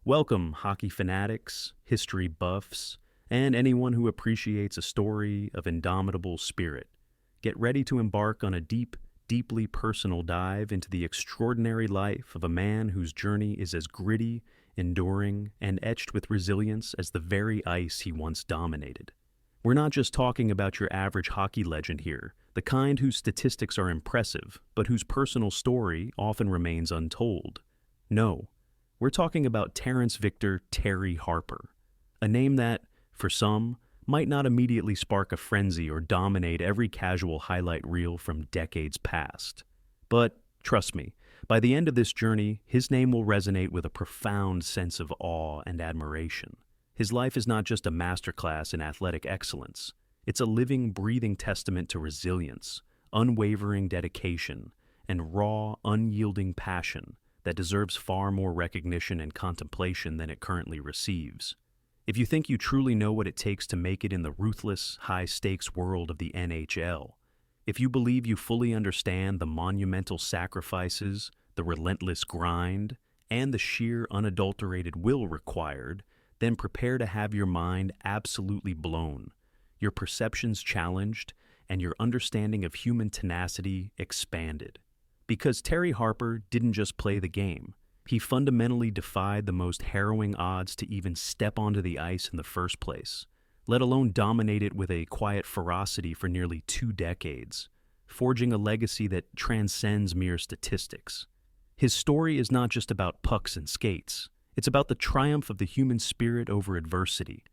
Welcome, hockey fanatics, history buffs, and anyone who appreciates a story of indomitable spirit. Get ready to embark on a deeply personal dive into the extraordinary life of a man whose journey is as gritty, enduring, and etched with resilience as the very ice he once dominated. We're not just talking about your average hockey legend here, the kind whose statistics are impressive, but whose personal story often remains untold. No. We're talking about Terrance Victor Terry Harper, a name that, for some, might not immediately spark a frenzy or dominate every casual highlight reel from decades past. But, trust me, by the end of this journey, his name will resonate with a profound sense of awe and admiration. His life is not just a masterclass in athletic excellence. It's a living, breathing testament to resilience, unwavering dedication, and raw, unyielding passion that deserves far more recognition and contemplation than it currently receives. If you think you truly know what it takes to make it in the ruthless, high-stakes world of the NHL, if you believe you fully understand the monumental sacrifices, the relentless grind, and the sheer unadulterated will required, then prepare to have your mind absolutely blown, your perceptions challenged, and your understanding of human tenacity expanded. Because Terry Harper didn't just play the game, he fundamentally defied the most harrowing odds to even step onto the ice in the first place, let alone dominate it with a quiet ferocity for nearly 2 decades, forging a legacy that transcends mere statistics. His story is not just about pucks and skates, it's about the triumph of the human spirit over adversity,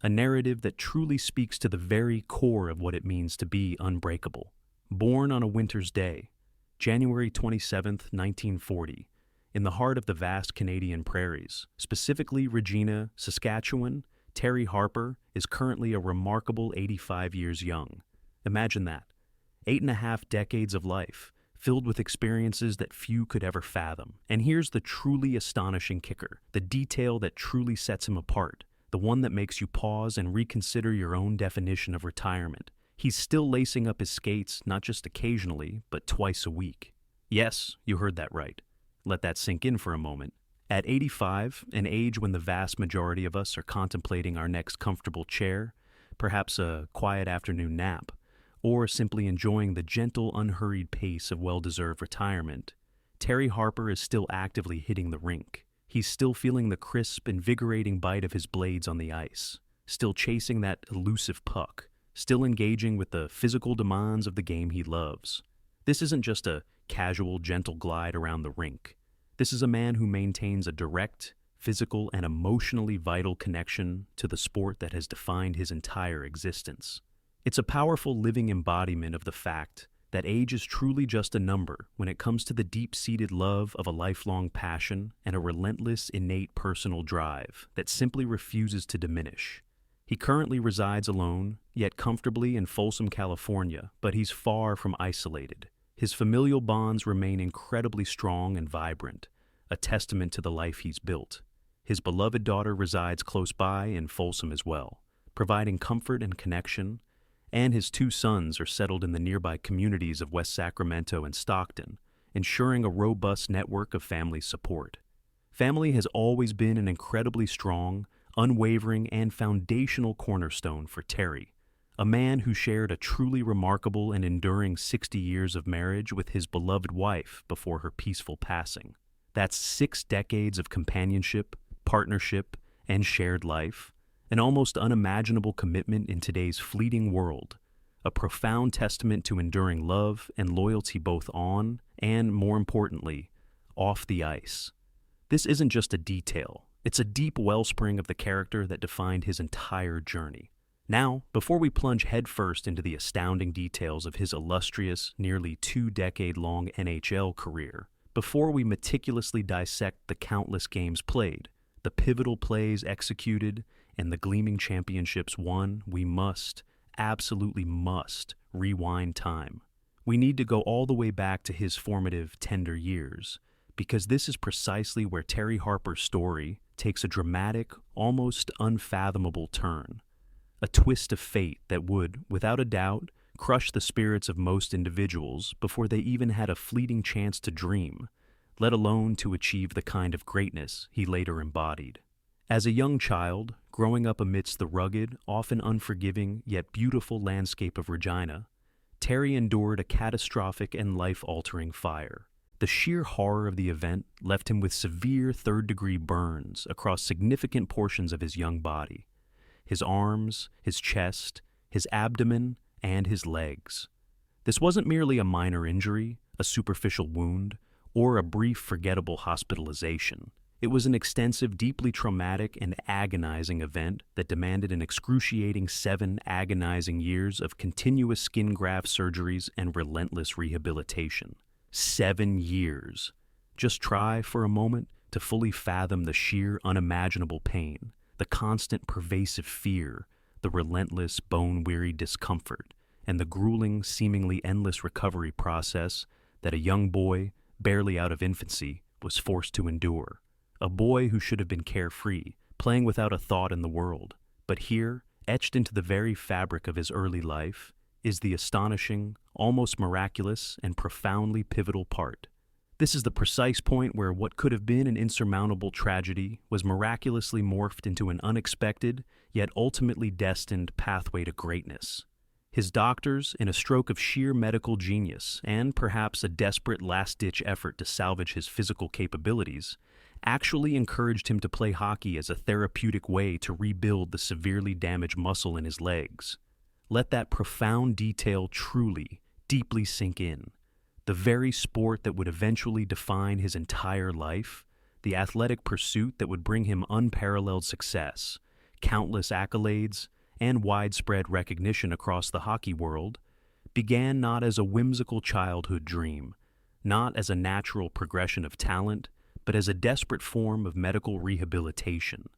a narrative that truly speaks to the very core of what it means to be unbreakable. Born on a winter's day, January 27, 1940, in the heart of the vast Canadian prairies, specifically Regina, Saskatchewan, Terry Harper is currently a remarkable 85 years young. Imagine that. 8.5 decades of life, filled with experiences that few could ever fathom. And here's the truly astonishing kicker, the detail that truly sets him apart, the one that makes you pause and reconsider your own definition of retirement. He's still lacing up his skates, not just occasionally, but twice a week. Yes, you heard that right. Let that sink in for a moment. At 85, an age when the vast majority of us are contemplating our next comfortable chair, perhaps a quiet afternoon nap, or simply enjoying the gentle, unhurried pace of well-deserved retirement, Terry Harper is still actively hitting the rink. He's still feeling the crisp, invigorating bite of his blades on the ice, still chasing that elusive puck, still engaging with the physical demands of the game he loves. This isn't just a casual, gentle glide around the rink. This is a man who maintains a direct, physical, and emotionally vital connection to the sport that has defined his entire existence. It's a powerful living embodiment of the fact that age is truly just a number when it comes to the deep-seated love of a lifelong passion and a relentless, innate personal drive that simply refuses to diminish. He currently resides alone, yet comfortably in Folsom, California, but he's far from isolated. His familial bonds remain incredibly strong and vibrant, a testament to the life he's built. His beloved daughter resides close by in Folsom as well, providing comfort and connection, and his 2 sons are settled in the nearby communities of West Sacramento and Stockton, ensuring a robust network of family support. Family has always been an incredibly strong, unwavering, and foundational cornerstone for Terry, a man who shared a truly remarkable and enduring 60 years of marriage with his beloved wife before her peaceful passing. That's 6 decades of companionship, partnership, and shared life, an almost unimaginable commitment in today's fleeting world, a profound testament to enduring love and loyalty both on and, more importantly, off the ice. This isn't just a detail. It's a deep wellspring of the character that defined his entire journey. Now, before we plunge headfirst into the astounding details of his illustrious, nearly 2-decade-long NHL career, before we meticulously dissect the countless games played, the pivotal plays executed, and the gleaming championships won, we must, absolutely must, rewind time. We need to go all the way back to his formative, tender years, because this is precisely where Terry Harper's story takes a dramatic, almost unfathomable turn. A twist of fate that would, without a doubt, crush the spirits of most individuals before they even had a fleeting chance to dream, let alone to achieve the kind of greatness he later embodied. As a young child, growing up amidst the rugged, often unforgiving, yet beautiful landscape of Regina, Terry endured a catastrophic and life-altering fire. The sheer horror of the event left him with severe third-degree burns across significant portions of his young body: his arms, his chest, his abdomen, and his legs. This wasn't merely a minor injury, a superficial wound, or a brief, forgettable hospitalization. It was an extensive, deeply traumatic, and agonizing event that demanded an excruciating 7 agonizing years of continuous skin graft surgeries and relentless rehabilitation. 7 years. Just try, for a moment, to fully fathom the sheer, unimaginable pain, the constant, pervasive fear, the relentless, bone-weary discomfort, and the grueling, seemingly endless recovery process that a young boy, barely out of infancy, was forced to endure. A boy who should have been carefree, playing without a thought in the world. But here, etched into the very fabric of his early life, is the astonishing, almost miraculous, and profoundly pivotal part. This is the precise point where what could have been an insurmountable tragedy was miraculously morphed into an unexpected, yet ultimately destined pathway to greatness. His doctors, in a stroke of sheer medical genius and perhaps a desperate last-ditch effort to salvage his physical capabilities, actually encouraged him to play hockey as a therapeutic way to rebuild the severely damaged muscle in his legs. Let that profound detail truly, deeply sink in. The very sport that would eventually define his entire life, the athletic pursuit that would bring him unparalleled success, countless accolades, and widespread recognition across the hockey world, began not as a whimsical childhood dream, not as a natural progression of talent, but as a desperate form of medical rehabilitation,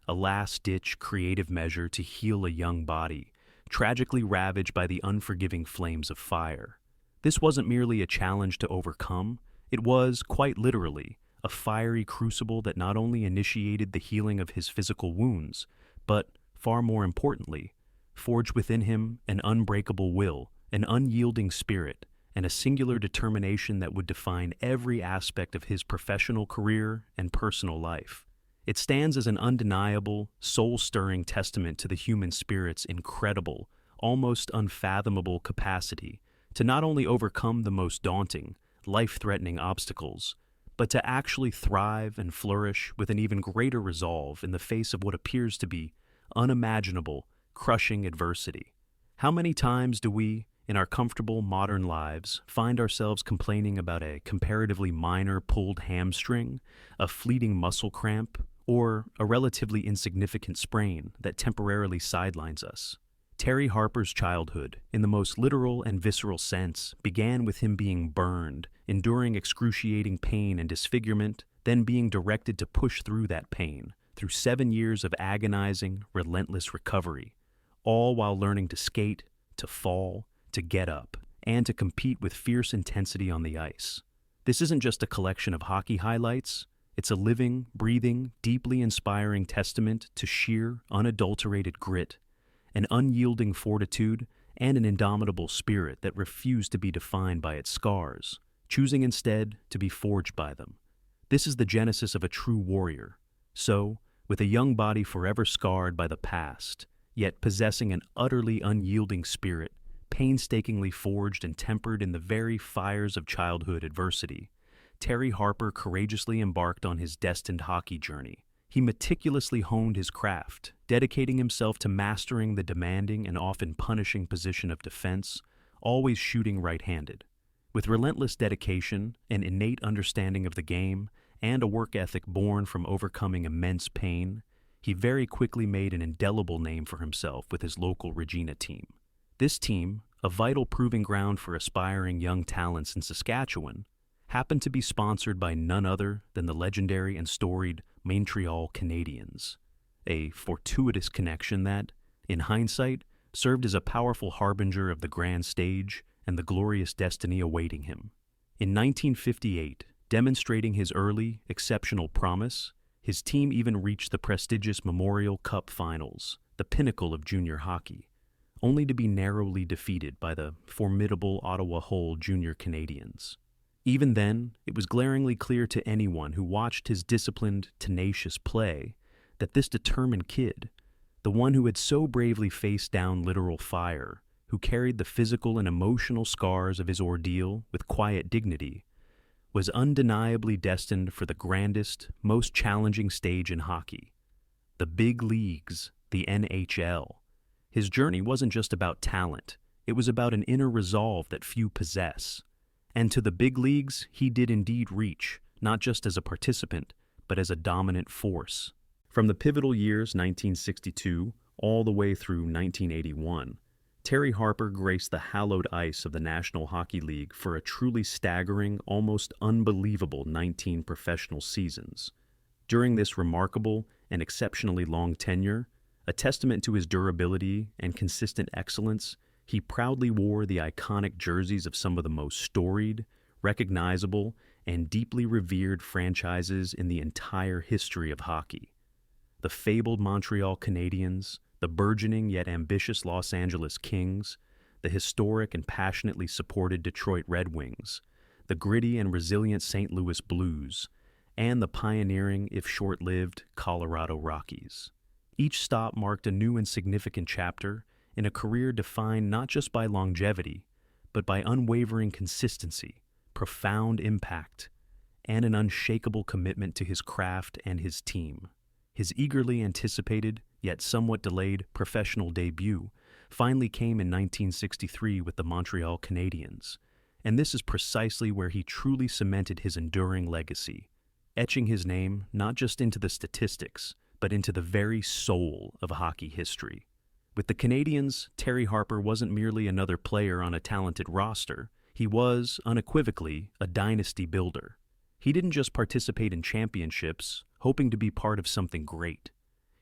a last-ditch creative measure to heal a young body, tragically ravaged by the unforgiving flames of fire. This wasn't merely a challenge to overcome, it was, quite literally, a fiery crucible that not only initiated the healing of his physical wounds, but, far more importantly, forged within him an unbreakable will, an unyielding spirit, and a singular determination that would define every aspect of his professional career and personal life. It stands as an undeniable, soul-stirring testament to the human spirit's incredible, almost unfathomable capacity to not only overcome the most daunting, life-threatening obstacles, but to actually thrive and flourish with an even greater resolve in the face of what appears to be unimaginable, crushing adversity. How many times do we, in our comfortable modern lives, find ourselves complaining about a comparatively minor pulled hamstring, a fleeting muscle cramp, or a relatively insignificant sprain that temporarily sidelines us? Terry Harper's childhood, in the most literal and visceral sense, began with him being burned, enduring excruciating pain and disfigurement, then being directed to push through that pain, through 7 years of agonizing, relentless recovery, all while learning to skate, to fall, to get up, and to compete with fierce intensity on the ice. This isn't just a collection of hockey highlights, it's a living, breathing, deeply inspiring testament to sheer, unadulterated grit, an unyielding fortitude, and an indomitable spirit that refused to be defined by its scars, choosing instead to be forged by them. This is the genesis of a true warrior. So, with a young body forever scarred by the past, yet possessing an utterly unyielding spirit, painstakingly forged and tempered in the very fires of childhood adversity, Terry Harper courageously embarked on his destined hockey journey. He meticulously honed his craft, dedicating himself to mastering the demanding and often punishing position of defense, always shooting right-handed. With relentless dedication, an innate understanding of the game, and a work ethic born from overcoming immense pain, he very quickly made an indelible name for himself with his local Regina team. This team, a vital proving ground for aspiring young talents in Saskatchewan, happened to be sponsored by none other than the legendary and storied Montreal Canadiens, a fortuitous connection that, in hindsight, served as a powerful harbinger of the grand stage and the glorious destiny awaiting him. In 1958, demonstrating his early, exceptional promise, his team even reached the prestigious Memorial Cup Finals, the pinnacle of junior hockey, only to be narrowly defeated by the formidable Ottawa Hull Junior Canadiens. Even then, it was glaringly clear to anyone who watched his disciplined, tenacious play that this determined kid, the one who had so bravely faced down literal fire, who carried the physical and emotional scars of his ordeal with quiet dignity, was undeniably destined for the grandest, most challenging stage in hockey, the big leagues, the NHL. His journey wasn't just about talent, it was about an inner resolve that few possess. And to the big leagues, he did indeed reach, not just as a participant, but as a dominant force. From the pivotal years 1962 all the way through 1981, Terry Harper graced the hallowed ice of the National Hockey League for a truly staggering, almost unbelievable 19 professional seasons. During this remarkable and exceptionally long tenure, a testament to his durability and consistent excellence, he proudly wore the iconic jerseys of some of the most storied, recognizable, and deeply revered franchises in the entire history of hockey. The fabled Montreal Canadiens, the burgeoning yet ambitious Los Angeles Kings, the historic and passionately supported Detroit Red Wings, the gritty and resilient St. Louis Blues, and the pioneering, if short-lived, Colorado Rockies. Each stop marked a new and significant chapter in a career defined not just by longevity, but by unwavering consistency, profound impact, and an unshakable commitment to his craft and his team. His eagerly anticipated, yet somewhat delayed, professional debut finally came in 1963 with the Montreal Canadiens, and this is precisely where he truly cemented his enduring legacy, etching his name not just into the statistics, but into the very soul of hockey history. With the Canadiens, Terry Harper wasn't merely another player on a talented roster. He was, unequivocally, a dynasty builder. He didn't just participate in championships, hoping to be part of something great.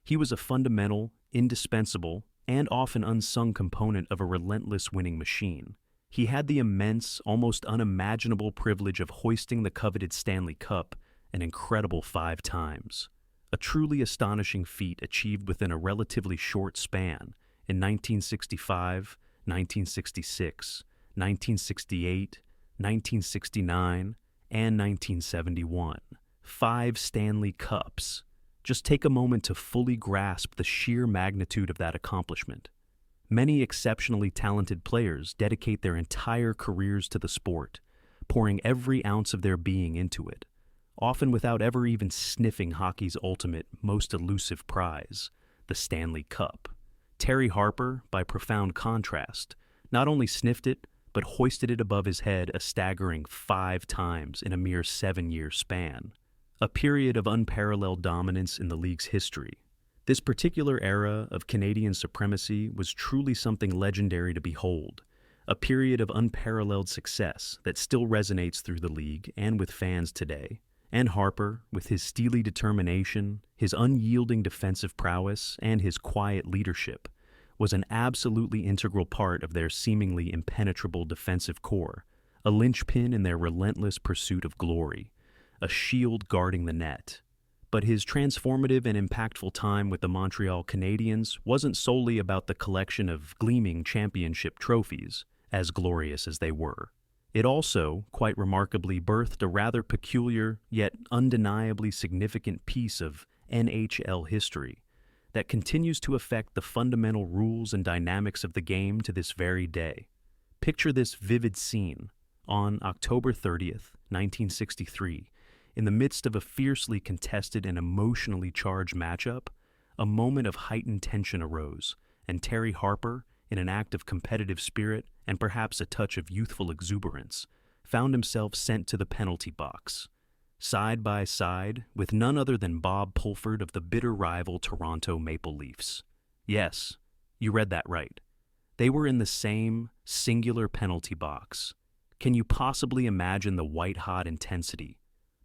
He was a fundamental, indispensable, and often unsung component of a relentless winning machine. He had the immense, almost unimaginable privilege of hoisting the coveted Stanley Cup an incredible 5 times. A truly astonishing feat achieved within a relatively short span in 1965, 1966, 1968, 1969, and 1971. 5 Stanley Cups. Just take a moment to fully grasp the sheer magnitude of that accomplishment. Many exceptionally talented players dedicate their entire careers to the sport, pouring every ounce of their being into it, often without ever even sniffing hockey's ultimate, most elusive prize, the Stanley Cup. Terry Harper, by profound contrast, not only sniffed it, but hoisted it above his head a staggering 5 times in a mere 7-year span. A period of unparalleled dominance in the league's history. This particular era of Canadian supremacy was truly something legendary to behold, a period of unparalleled success that still resonates through the league and with fans today. And Harper, with his steely determination, his unyielding defensive prowess, and his quiet leadership, was an absolutely integral part of their seemingly impenetrable defensive core, a linchpin in their relentless pursuit of glory, a shield guarding the net. But his transformative and impactful time with the Montreal Canadiens wasn't solely about the collection of gleaming championship trophies, as glorious as they were. It also, quite remarkably, birthed a rather peculiar, yet undeniably significant piece of NHL history that continues to affect the fundamental rules and dynamics of the game to this very day. Picture this vivid scene. On October 30th, 1963, in the midst of a fiercely contested and emotionally charged matchup, a moment of heightened tension arose, and Terry Harper, in an act of competitive spirit and perhaps a touch of youthful exuberance, found himself sent to the penalty box, side by side with none other than Bob Pulford of the bitter rival Toronto Maple Leafs. Yes, you read that right. They were in the same, singular penalty box. Can you possibly imagine the white-hot intensity,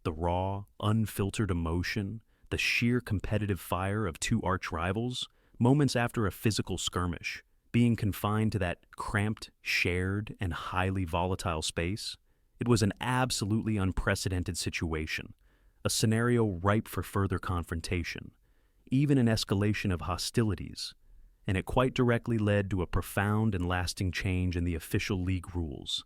the raw, unfiltered emotion, the sheer competitive fire of 2 arch-rivals, moments after a physical skirmish, being confined to that cramped, shared, and highly volatile space? It was an absolutely unprecedented situation, a scenario ripe for further confrontation, even an escalation of hostilities, and it quite directly led to a profound and lasting change in the official league rules.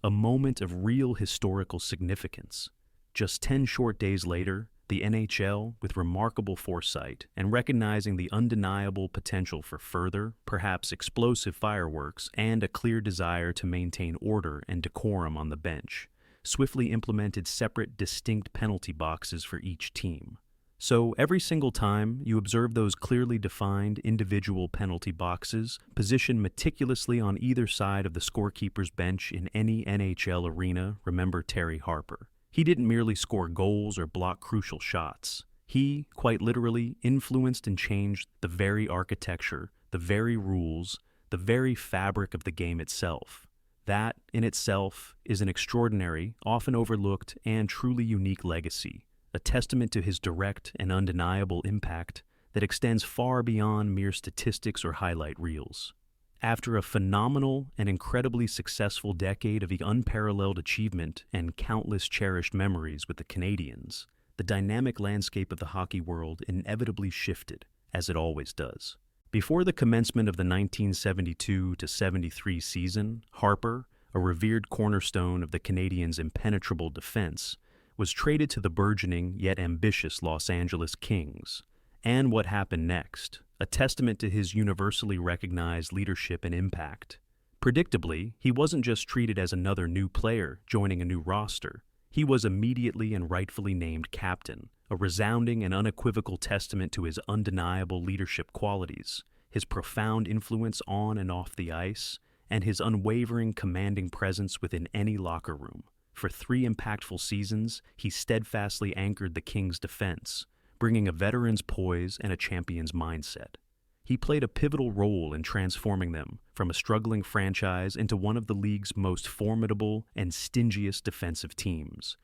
a moment of real historical significance. Just 10 short days later, the NHL, with remarkable foresight and recognizing the undeniable potential for further, perhaps explosive fireworks and a clear desire to maintain order and decorum on the bench, swiftly implemented separate, distinct penalty boxes for each team. So every single time you observe those clearly defined individual penalty boxes positioned meticulously on either side of the scorekeeper's bench in any NHL arena, remember Terry Harper. He didn't merely score goals or block crucial shots. He, quite literally, influenced and changed the very architecture, the very rules, the very fabric of the game itself. That, in itself, is an extraordinary, often overlooked, and truly unique legacy, a testament to his direct and undeniable impact that extends far beyond mere statistics or highlight reels. After a phenomenal and incredibly successful decade of unparalleled achievement and countless cherished memories with the Canadiens, the dynamic landscape of the hockey world inevitably shifted, as it always does. Before the commencement of the 1972-73 season, Harper, a revered cornerstone of the Canadiens' impenetrable defense, was traded to the burgeoning yet ambitious Los Angeles Kings. And what happened next? A testament to his universally recognized leadership and impact. Predictably, he wasn't just treated as another new player joining a new roster. He was immediately and rightfully named captain, a resounding and unequivocal testament to his undeniable leadership qualities, his profound influence on and off the ice, and his unwavering commanding presence within any locker room. For 3 impactful seasons, he steadfastly anchored the Kings' defense, bringing a veteran's poise and a champion's mindset. He played a pivotal role in transforming them from a struggling franchise into one of the league's most formidable and stingiest defensive teams,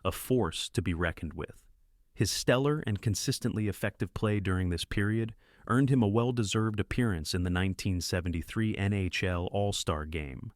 a force to be reckoned with. His stellar and consistently effective play during this period earned him a well-deserved appearance in the 1973 NHL All-Star Game,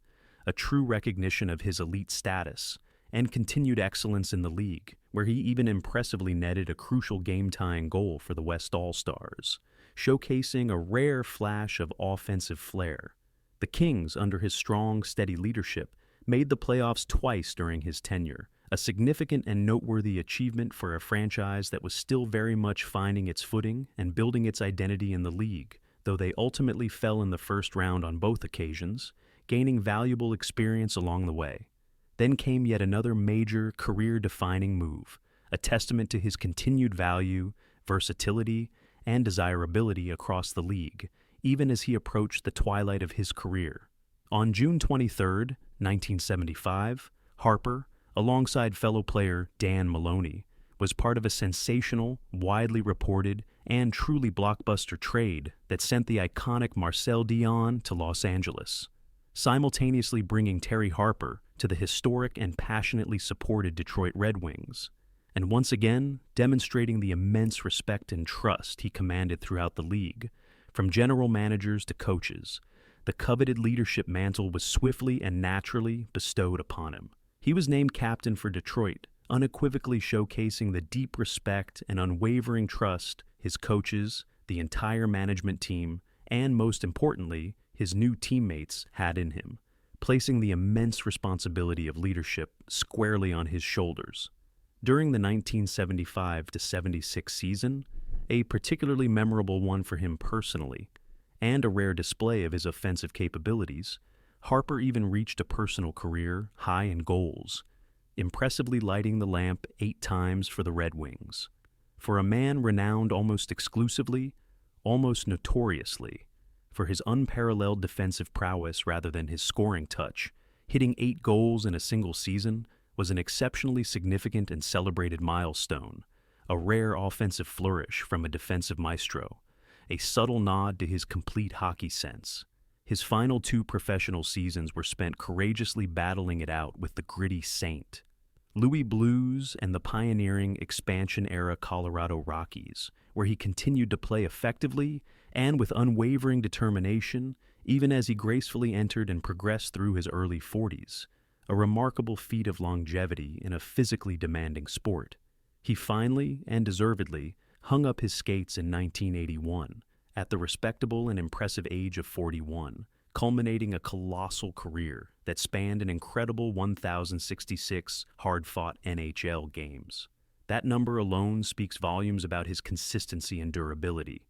a true recognition of his elite status and continued excellence in the league, where he even impressively netted a crucial game-tying goal for the West All-Stars, showcasing a rare flash of offensive flair. The Kings, under his strong, steady leadership, made the playoffs twice during his tenure, a significant and noteworthy achievement for a franchise that was still very much finding its footing and building its identity in the league, though they ultimately fell in the first round on both occasions, gaining valuable experience along the way. Then came yet another major career-defining move, a testament to his continued value, versatility, and desirability across the league, even as he approached the twilight of his career. On June 23, 1975, Harper, alongside fellow player Dan Maloney, was part of a sensational, widely reported, and truly blockbuster trade that sent the iconic Marcel Dionne to Los Angeles, simultaneously bringing Terry Harper to the historic and passionately supported Detroit Red Wings, and once again demonstrating the immense respect and trust he commanded throughout the league. From general managers to coaches, the coveted leadership mantle was swiftly and naturally bestowed upon him. He was named captain for Detroit, unequivocally showcasing the deep respect and unwavering trust his coaches, the entire management team, and most importantly, his new teammates had in him, placing the immense responsibility of leadership squarely on his shoulders. During the 1975-76 season, a particularly memorable one for him personally, and a rare display of his offensive capabilities, Harper even reached a personal career high in goals, impressively lighting the lamp 8 times for the Red Wings. For a man renowned almost exclusively, almost notoriously, for his unparalleled defensive prowess rather than his scoring touch, hitting 8 goals in a single season was an exceptionally significant and celebrated milestone, a rare offensive flourish from a defensive maestro, a subtle nod to his complete hockey sense. His final 2 professional seasons were spent courageously battling it out with the gritty Saint, Louis Blues, and the pioneering expansion-era Colorado Rockies, where he continued to play effectively and with unwavering determination, even as he gracefully entered and progressed through his early 40s, a remarkable feat of longevity in a physically demanding sport. He finally, and deservedly, hung up his skates in 1981, at the respectable and impressive age of 41, culminating a colossal career that spanned an incredible 1,066 hard-fought NHL games. That number alone speaks volumes about his consistency and durability.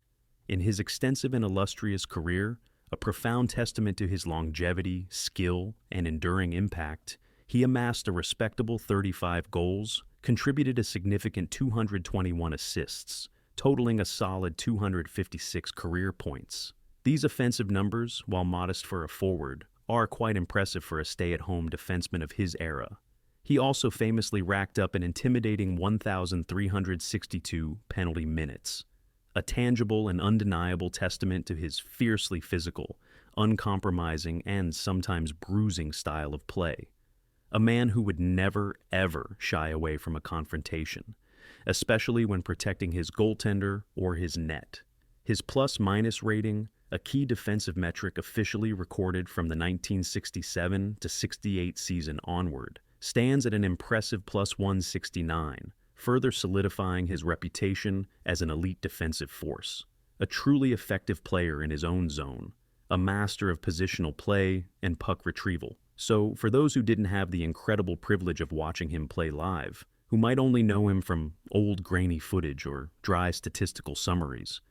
In his extensive and illustrious career, a profound testament to his longevity, skill, and enduring impact, he amassed a respectable 35 goals, contributed a significant 221 assists, totaling a solid 256 career points. These offensive numbers, while modest for a forward, are quite impressive for a stay-at-home defenseman of his era. He also famously racked up an intimidating 1,362 penalty minutes, a tangible and undeniable testament to his fiercely physical, uncompromising, and sometimes bruising style of play. A man who would never, ever shy away from a confrontation, especially when protecting his goaltender or his net. His plus-minus rating, a key defensive metric officially recorded from the 1967-68 season onward, stands at an impressive plus 169, further solidifying his reputation as an elite defensive force. A truly effective player in his own zone, a master of positional play and puck retrieval. So, for those who didn't have the incredible privilege of watching him play live, who might only know him from old grainy footage or dry statistical summaries,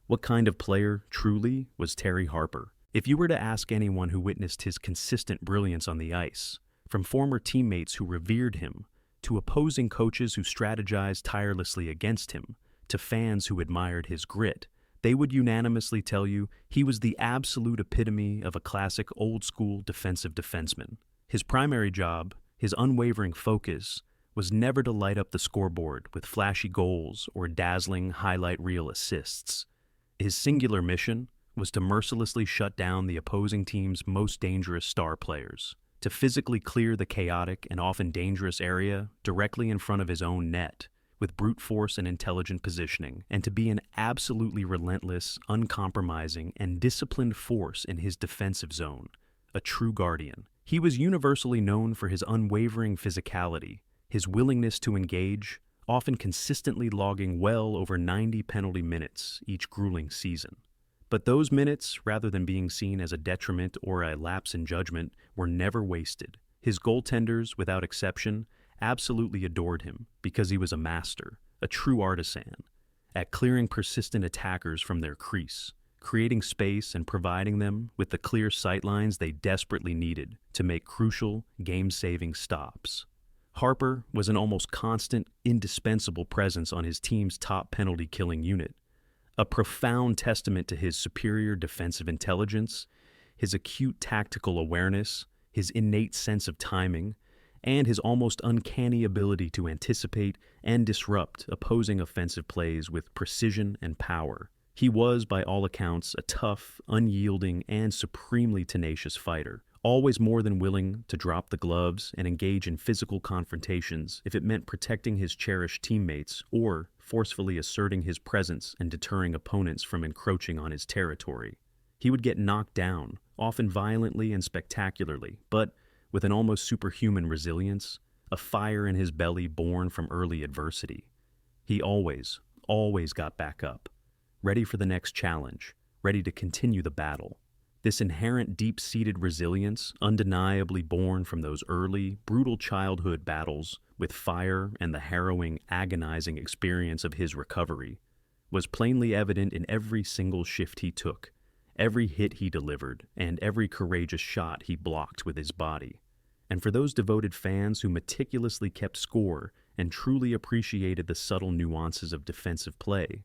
what kind of player, truly, was Terry Harper? If you were to ask anyone who witnessed his consistent brilliance on the ice, from former teammates who revered him, to opposing coaches who strategized tirelessly against him, to fans who admired his grit, they would unanimously tell you he was the absolute epitome of a classic old-school defensive defenseman. His primary job, his unwavering focus, was never to light up the scoreboard with flashy goals or dazzling highlight reel assists. His singular mission was to mercilessly shut down the opposing team's most dangerous star players, to physically clear the chaotic and often dangerous area directly in front of his own net, with brute force and intelligent positioning, and to be an absolutely relentless, uncompromising, and disciplined force in his defensive zone, a true guardian. He was universally known for his unwavering physicality, his willingness to engage, often consistently logging well over 90 penalty minutes each grueling season. But those minutes, rather than being seen as a detriment or a lapse in judgment, were never wasted. His goaltenders, without exception, absolutely adored him because he was a master, a true artisan, at clearing persistent attackers from their crease, creating space and providing them with the clear sightlines they desperately needed to make crucial, game-saving stops. Harper was an almost constant, indispensable presence on his team's top penalty-killing unit, a profound testament to his superior defensive intelligence, his acute tactical awareness, his innate sense of timing, and his almost uncanny ability to anticipate and disrupt opposing offensive plays with precision and power. He was, by all accounts, a tough, unyielding, and supremely tenacious fighter, always more than willing to drop the gloves and engage in physical confrontations if it meant protecting his cherished teammates or forcefully asserting his presence and deterring opponents from encroaching on his territory. He would get knocked down, often violently and spectacularly, but with an almost superhuman resilience, a fire in his belly born from early adversity. He always got back up, ready for the next challenge, ready to continue the battle. This inherent deep-seated resilience, undeniably born from those early, brutal childhood battles with fire and the harrowing, agonizing experience of his recovery, was plainly evident in every single shift he took, every hit he delivered, and every courageous shot he blocked with his body. And for those devoted fans who meticulously kept score and truly appreciated the subtle nuances of defensive play,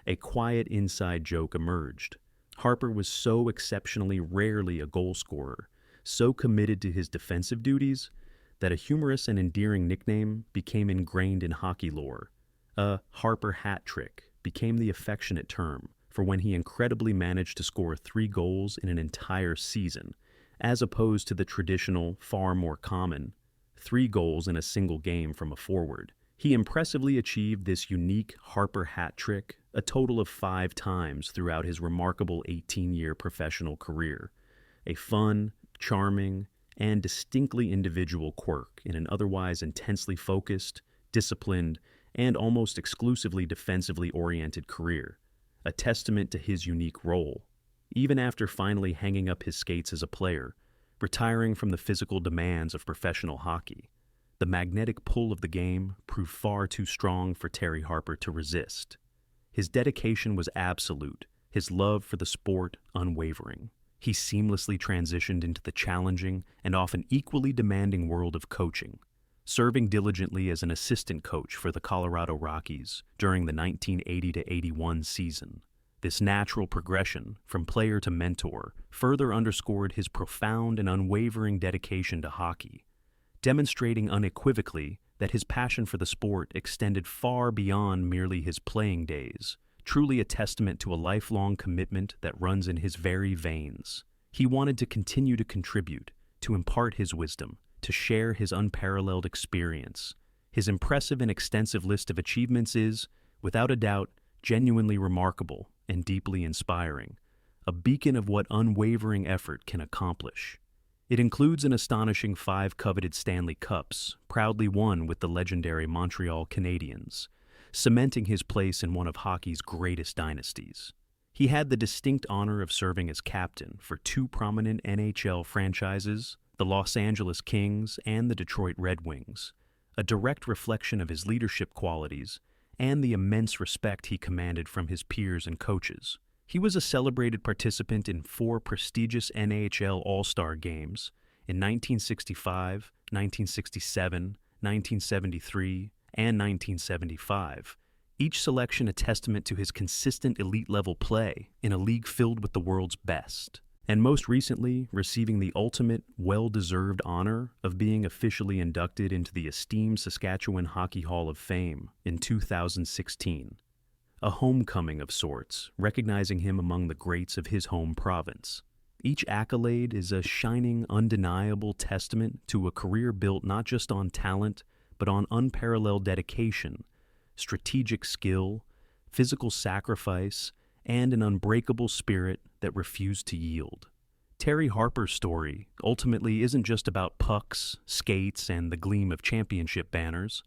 a quiet inside joke emerged. Harper was so exceptionally rarely a goal scorer, so committed to his defensive duties, that a humorous and endearing nickname became ingrained in hockey lore. A Harper hat trick became the affectionate term for when he incredibly managed to score 3 goals in an entire season, as opposed to the traditional, far more common, 3 goals in a single game from a forward. He impressively achieved this unique Harper hat trick a total of 5 times throughout his remarkable 18-year professional career, a fun, charming, and distinctly individual quirk in an otherwise intensely focused, disciplined, and almost exclusively defensively oriented career, a testament to his unique role. even after finally hanging up his skates as a player, retiring from the physical demands of professional hockey. The magnetic pull of the game proved far too strong for Terry Harper to resist. His dedication was absolute, his love for the sport unwavering. He seamlessly transitioned into the challenging and often equally demanding world of coaching, serving diligently as an assistant coach for the Colorado Rockies during the 1980-81 season. This natural progression from player to mentor further underscored his profound and unwavering dedication to hockey, demonstrating unequivocally that his passion for the sport extended far beyond merely his playing days, truly a testament to a lifelong commitment that runs in his very veins. He wanted to continue to contribute, to impart his wisdom, to share his unparalleled experience. His impressive and extensive list of achievements is, without a doubt, genuinely remarkable and deeply inspiring, a beacon of what unwavering effort can accomplish. It includes an astonishing 5 coveted Stanley Cups, proudly won with the legendary Montreal Canadiens, cementing his place in one of hockey's greatest dynasties. He had the distinct honor of serving as captain for 2 prominent NHL franchises, the Los Angeles Kings and the Detroit Red Wings, a direct reflection of his leadership qualities and the immense respect he commanded from his peers and coaches. He was a celebrated participant in 4 prestigious NHL All-Star games in 1965, 1967, 1973, and 1975, each selection a testament to his consistent elite-level play in a league filled with the world's best, and most recently receiving the ultimate, well-deserved honor of being officially inducted into the esteemed Saskatchewan Hockey Hall of Fame in 2016. A homecoming of sorts, recognizing him among the greats of his home province. Each accolade is a shining, undeniable testament to a career built not just on talent, but on unparalleled dedication, strategic skill, physical sacrifice, and an unbreakable spirit that refused to yield. Terry Harper's story ultimately isn't just about pucks, skates, and the gleam of championship banners.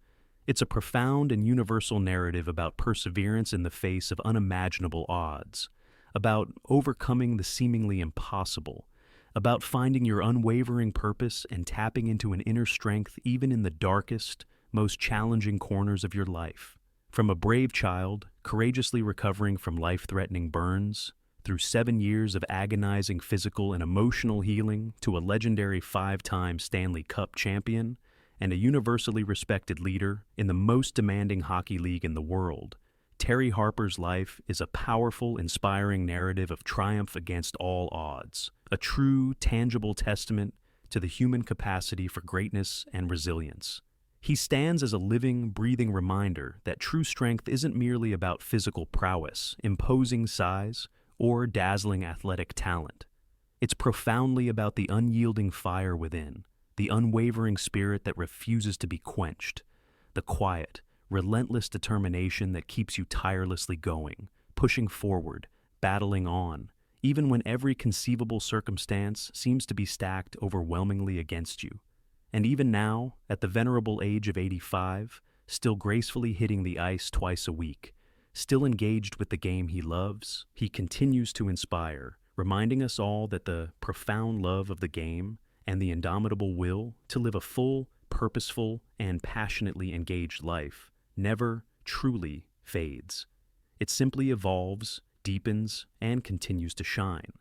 It's a profound and universal narrative about perseverance in the face of unimaginable odds, about overcoming the seemingly impossible, about finding your unwavering purpose and tapping into an inner strength even in the darkest, most challenging corners of your life. From a brave child, courageously recovering from life-threatening burns, through 7 years of agonizing physical and emotional healing to a legendary 5-time Stanley Cup champion and a universally respected leader in the most demanding hockey league in the world, Terry Harper's life is a powerful, inspiring narrative of triumph against all odds, a true, tangible testament to the human capacity for greatness and resilience. He stands as a living, breathing reminder that true strength isn't merely about physical prowess, imposing size, or dazzling athletic talent. It's profoundly about the unyielding fire within, the unwavering spirit that refuses to be quenched, the quiet, relentless determination that keeps you tirelessly going, pushing forward, battling on, even when every conceivable circumstance seems to be stacked overwhelmingly against you. And even now, at the venerable age of 85, still gracefully hitting the ice twice a week, still engaged with the game he loves, he continues to inspire, reminding us all that the profound love of the game and the indomitable will to live a full, purposeful, and passionately engaged life never truly fades. It simply evolves, deepens, and continues to shine.